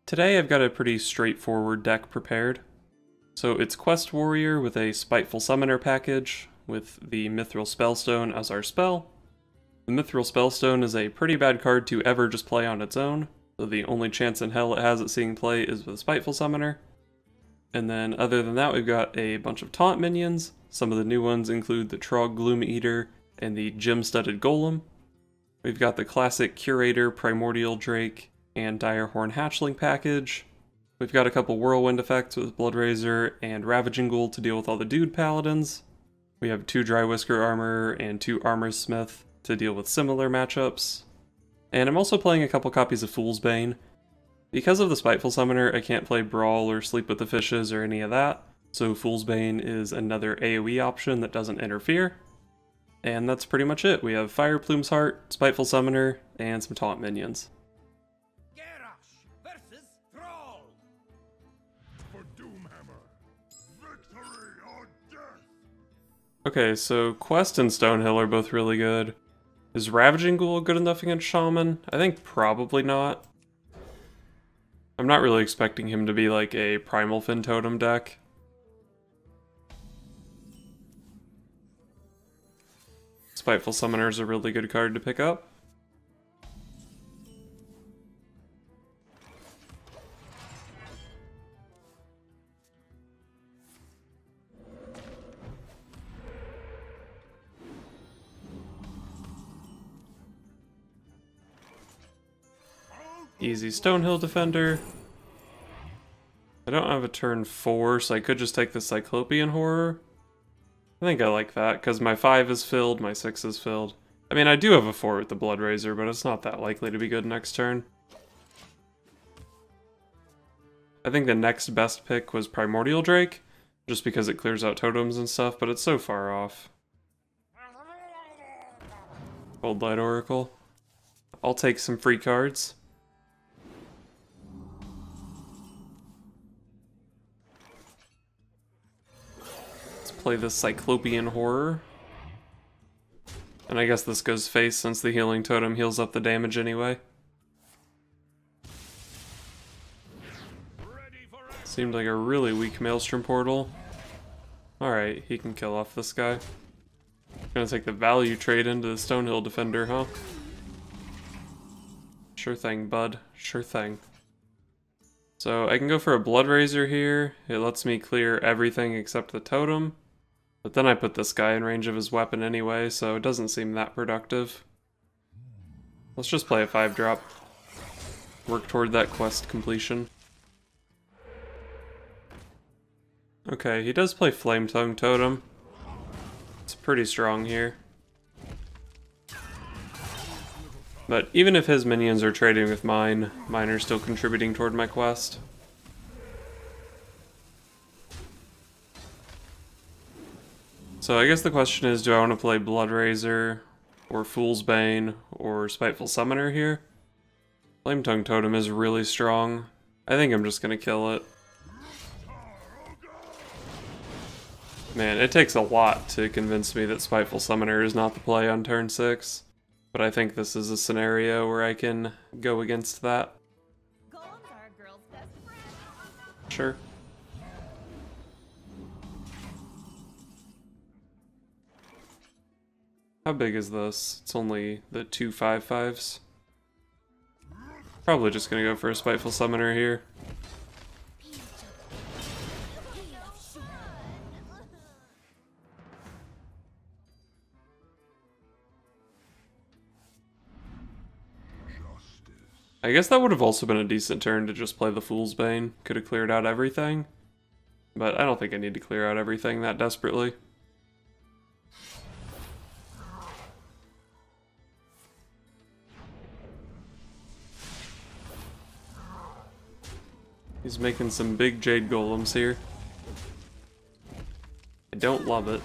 Today I've got a pretty straightforward deck prepared. So it's Quest Warrior with a Spiteful Summoner package, with the Mithril Spellstone as our spell. The Mithril Spellstone is a pretty bad card to ever just play on its own, so the only chance in hell it has at seeing play is with Spiteful Summoner. And then other than that, we've got a bunch of taunt minions. Some of the new ones include the Trog Gloom Eater and the Gem-Studded Golem. We've got the classic Curator Primordial Drake and Direhorn Hatchling package. We've got a couple Whirlwind effects with Bloodrazor and Ravaging Ghoul to deal with all the Dude Paladins. We have 2 Dry Whisker Armor and 2 Armor Smith to deal with similar matchups. And I'm also playing a couple copies of Fool's Bane. Because of the Spiteful Summoner, I can't play Brawl or Sleep with the Fishes or any of that, so Fool's Bane is another AoE option that doesn't interfere. And that's pretty much it. We have Fireplume's Heart, Spiteful Summoner, and some taunt minions. Okay, so Quest and Stonehill are both really good. Is Ravaging Ghoul good enough against Shaman? I think probably not. I'm not really expecting him to be like a Primal Fin Totem deck. Spiteful Summoner is a really good card to pick up. Easy Stonehill Defender. I don't have a turn 4, so I could just take the Cyclopean Horror. I think I like that, because my 5 is filled, my 6 is filled. I mean, I do have a 4 with the Bloodrazor, but it's not that likely to be good next turn. I think the next best pick was Primordial Drake, just because it clears out totems and stuff, but it's so far off. Old Light Oracle. I'll take some free cards. Play the Cyclopean Horror. And I guess this goes face since the healing totem heals up the damage anyway. Seemed like a really weak Maelstrom Portal. Alright, he can kill off this guy. Gonna take the value trade into the Stonehill Defender, huh? Sure thing, bud. Sure thing. So I can go for a Bloodrazor here. It lets me clear everything except the totem. But then I put this guy in range of his weapon anyway, so it doesn't seem that productive. Let's just play a 5-drop. Work toward that quest completion. Okay, he does play Flame Tongue Totem. It's pretty strong here. But even if his minions are trading with mine are still contributing toward my quest. So I guess the question is, do I want to play Bloodrazor, or Fool's Bane, or Spiteful Summoner here? Flame Tongue Totem is really strong. I think I'm just gonna kill it. Man, it takes a lot to convince me that Spiteful Summoner is not the play on turn 6. But I think this is a scenario where I can go against that. Sure. How big is this? It's only the 2 5/5s. Probably just gonna go for a Spiteful Summoner here. I guess that would have also been a decent turn to just play the Fool's Bane. Could have cleared out everything. But I don't think I need to clear out everything that desperately. He's making some big Jade Golems here. I don't love it.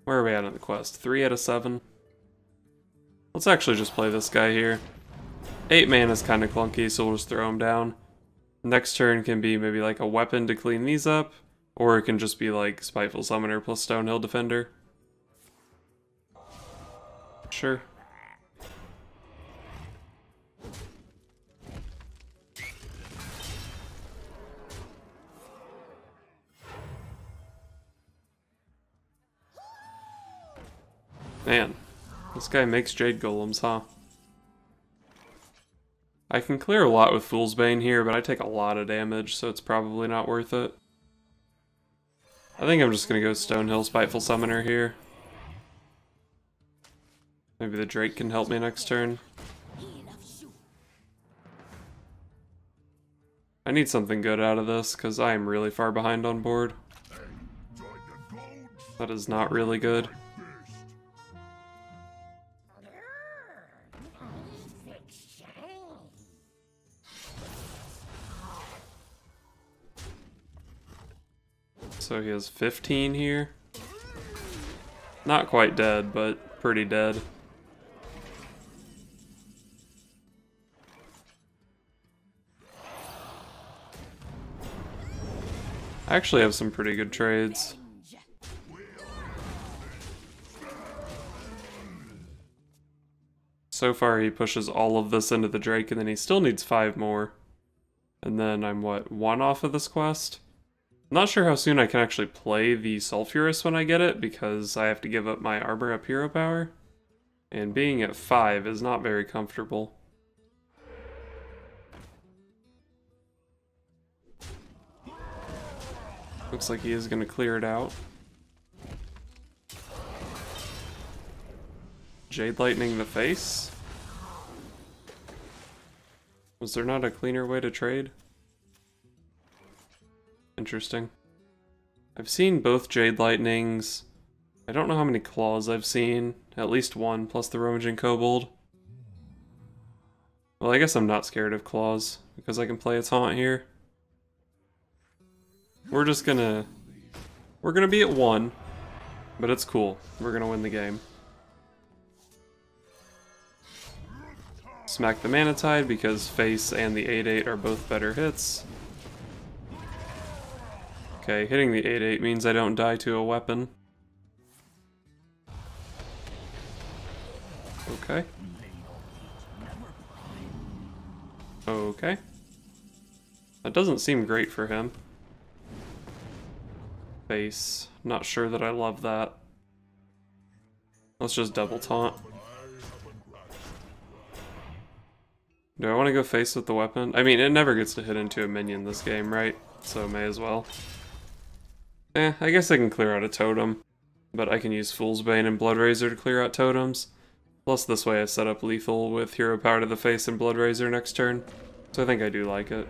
Where are we at on the quest? 3 out of 7? Let's actually just play this guy here. 8 mana is kind of clunky, so we'll just throw him down. Next turn can be maybe like a weapon to clean these up, or it can just be like Spiteful Summoner plus Stonehill Defender. Sure. Man, this guy makes Jade Golems, huh? I can clear a lot with Fool's Bane here, but I take a lot of damage, so it's probably not worth it. I think I'm just gonna go Stonehill Spiteful Summoner here. Maybe the Drake can help me next turn. I need something good out of this, because I am really far behind on board. That is not really good. So he has 15 here. Not quite dead, but pretty dead. I actually have some pretty good trades. So far he pushes all of this into the Drake and then he still needs 5 more. And then I'm what, 1 off of this quest? I'm not sure how soon I can actually play the Sulfurous when I get it because I have to give up my armor up hero power. And being at 5 is not very comfortable. Looks like he is going to clear it out. Jade Lightning the face? Was there not a cleaner way to trade? Interesting. I've seen both Jade Lightnings. I don't know how many claws I've seen. At least 1, plus the Rummaging Kobold. Well, I guess I'm not scared of claws, because I can play a taunt here. We're gonna be at 1, but it's cool. We're gonna win the game. Smack the Manatide because Face and the 8/8 are both better hits. Okay, hitting the 8/8 means I don't die to a weapon. Okay. Okay. That doesn't seem great for him. Face. Not sure that I love that. Let's just double taunt. Do I want to go face with the weapon? I mean, it never gets to hit into a minion this game, right? So may as well. I guess I can clear out a totem. But I can use Fool's Bane and Blood Razor to clear out totems. Plus this way I set up lethal with hero power to the face and Blood Razor next turn. So I think I do like it.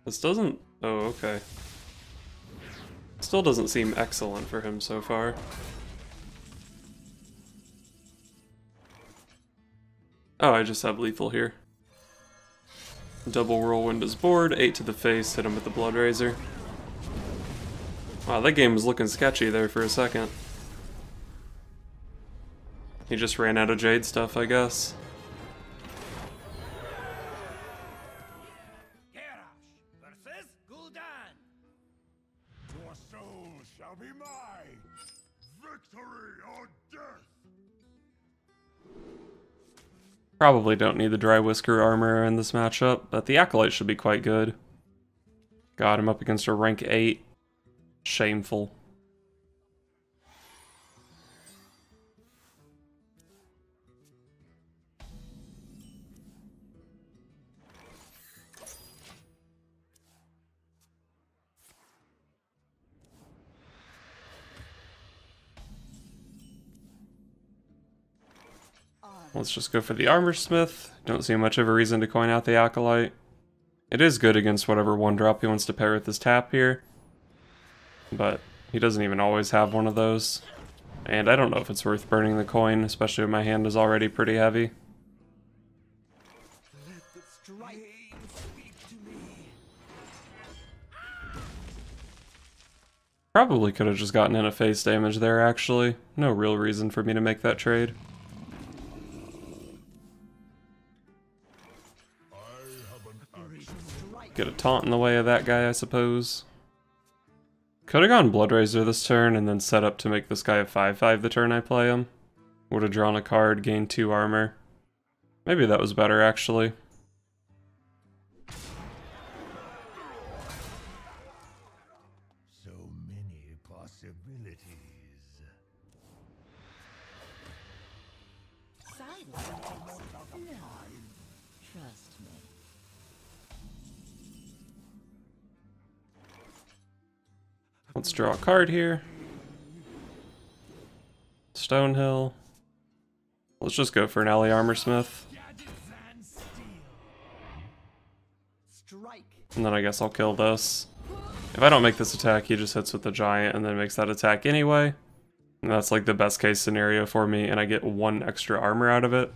This doesn't... oh, okay. Still doesn't seem excellent for him so far. Oh, I just have lethal here. Double Whirlwind is board, 8 to the face, hit him with the Blood Razor. Wow, that game was looking sketchy there for a second. He just ran out of Jade stuff, I guess. Probably don't need the Dry Whisker armor in this matchup, but the Acolyte should be quite good. Got him up against a rank 8. Shameful. Let's just go for the Armorsmith. Don't see much of a reason to coin out the Acolyte. It is good against whatever 1-drop he wants to pair with his tap here. But he doesn't even always have one of those. And I don't know if it's worth burning the coin, especially when my hand is already pretty heavy. Probably could have just gotten in a face damage there, actually. No real reason for me to make that trade. Get a taunt in the way of that guy, I suppose. Could have gone Blood Razor this turn and then set up to make this guy a 5/5 the turn I play him. Would have drawn a card, gained 2 armor. Maybe that was better, actually. possibilities. No, trust me. Let's draw a card here. Stonehill. Let's just go for an Alley Armorsmith. And then I guess I'll kill this. If I don't make this attack, he just hits with the giant and then makes that attack anyway. And that's like the best case scenario for me, and I get 1 extra armor out of it.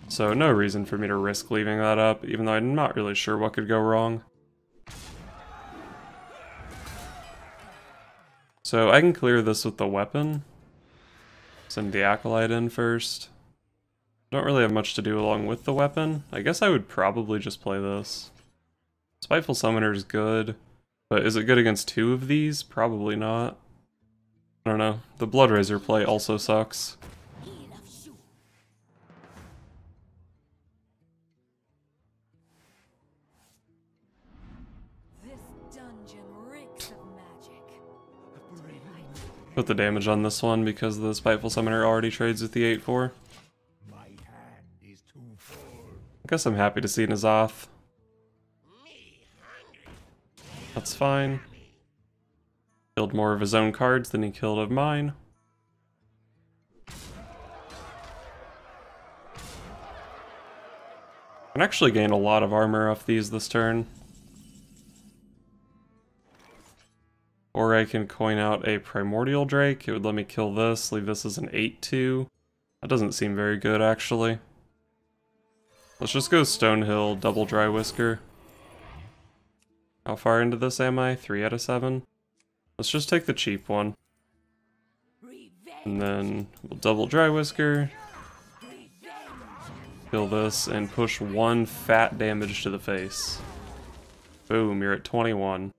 So no reason for me to risk leaving that up, even though I'm not really sure what could go wrong. So I can clear this with the weapon. Send the Acolyte in first. Don't really have much to do along with the weapon. I guess I would probably just play this. Spiteful Summoner is good, but is it good against 2 of these? Probably not. I don't know. The Blood Razor play also sucks. Put the damage on this one because the Spiteful Summoner already trades with the 8/4. I guess I'm happy to see N'Zoth. That's fine. Killed more of his own cards than he killed of mine. I can actually gain a lot of armor off these this turn. Or I can coin out a Primordial Drake. It would let me kill this, leave this as an 8/2. That doesn't seem very good, actually. Let's just go Stonehill, double Dry Whisker. How far into this am I? 3 out of 7? Let's just take the cheap one. And then we'll double Dry Whisker. Kill this and push 1 fat damage to the face. Boom, you're at 21.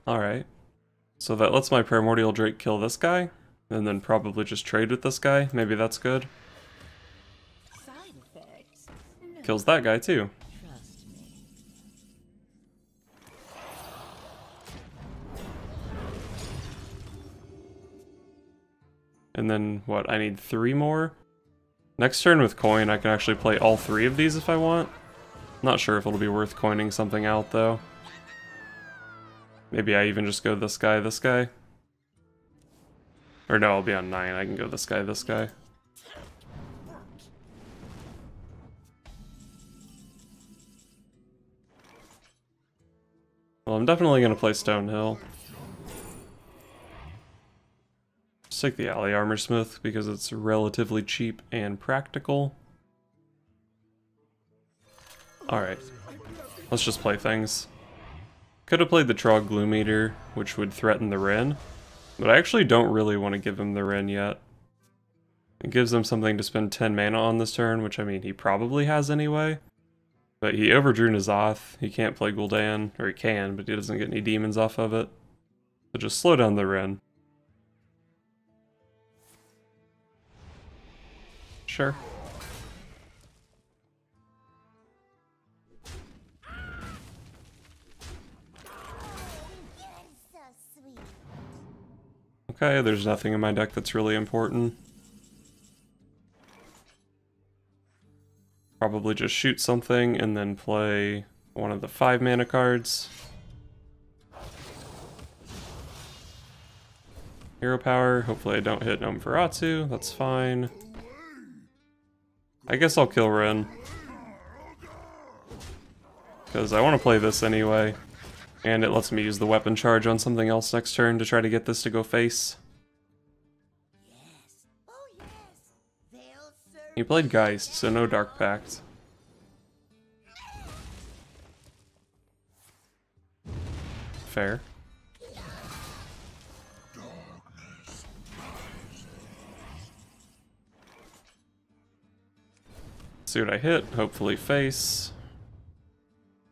Alright. So that lets my Primordial Drake kill this guy, and then probably just trade with this guy. Maybe that's good. Kills that guy too. And then, what, I need 3 more? Next turn with coin, I can actually play all 3 of these if I want. Not sure if it'll be worth coining something out, though. Maybe I even just go this guy, this guy. Or no, I'll be on 9. I can go this guy, this guy. Well, I'm definitely going to play Stonehill. Just take the Alley Armorsmith because it's relatively cheap and practical. Alright. Let's just play things. Could have played the Trog Gloom Eater, which would threaten the Rin, but I actually don't really want to give him the Rin yet. It gives him something to spend 10 mana on this turn, which I mean he probably has anyway. But he overdrew N'Zoth, he can't play Gul'dan, or he can, but he doesn't get any demons off of it. So just slow down the Rin. Sure. Okay, there's nothing in my deck that's really important. Probably just shoot something and then play one of the 5 mana cards. Hero Power, hopefully I don't hit Nosferatu, that's fine. I guess I'll kill Rin. Because I want to play this anyway. And it lets me use the weapon charge on something else next turn to try to get this to go face. He played Geist, so no Dark Pact. Fair. See what I hit, hopefully face.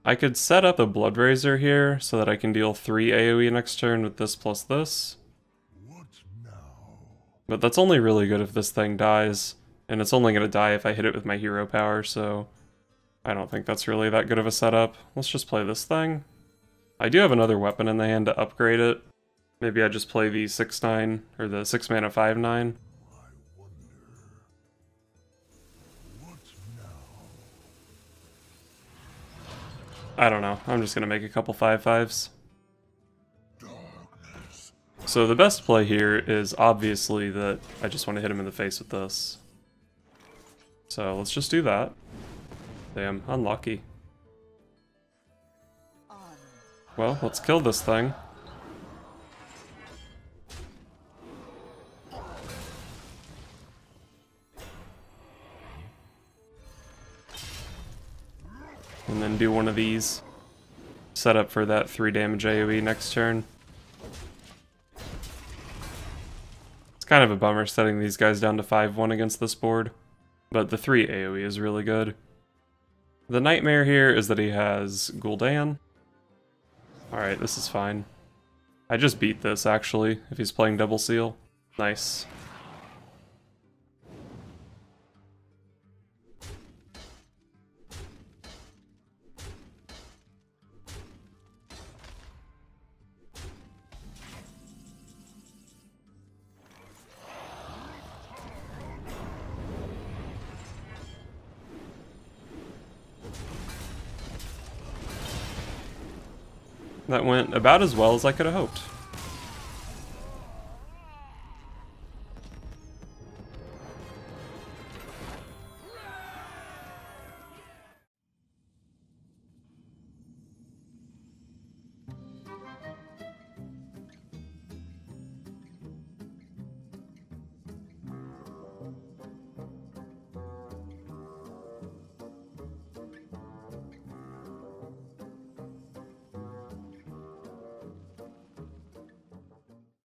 I could set up a Blood Razor here so that I can deal 3 AoE next turn with this plus this. But that's only really good if this thing dies, and it's only going to die if I hit it with my hero power, so I don't think that's really that good of a setup. Let's just play this thing. I do have another weapon in the hand to upgrade it. Maybe I just play the 6/9, or the 6 mana 5/9. I don't know, I'm just gonna make a couple 5/5s. So the best play here is obviously that I just want to hit him in the face with this. So let's just do that. Damn, unlucky. Well, let's kill this thing. And then do one of these. Set up for that 3 damage AoE next turn. It's kind of a bummer setting these guys down to 5/1 against this board, but the 3 AoE is really good. The nightmare here is that he has Gul'dan. Alright, this is fine. I just beat this, actually, if he's playing Double Seal. Nice. That went about as well as I could have hoped.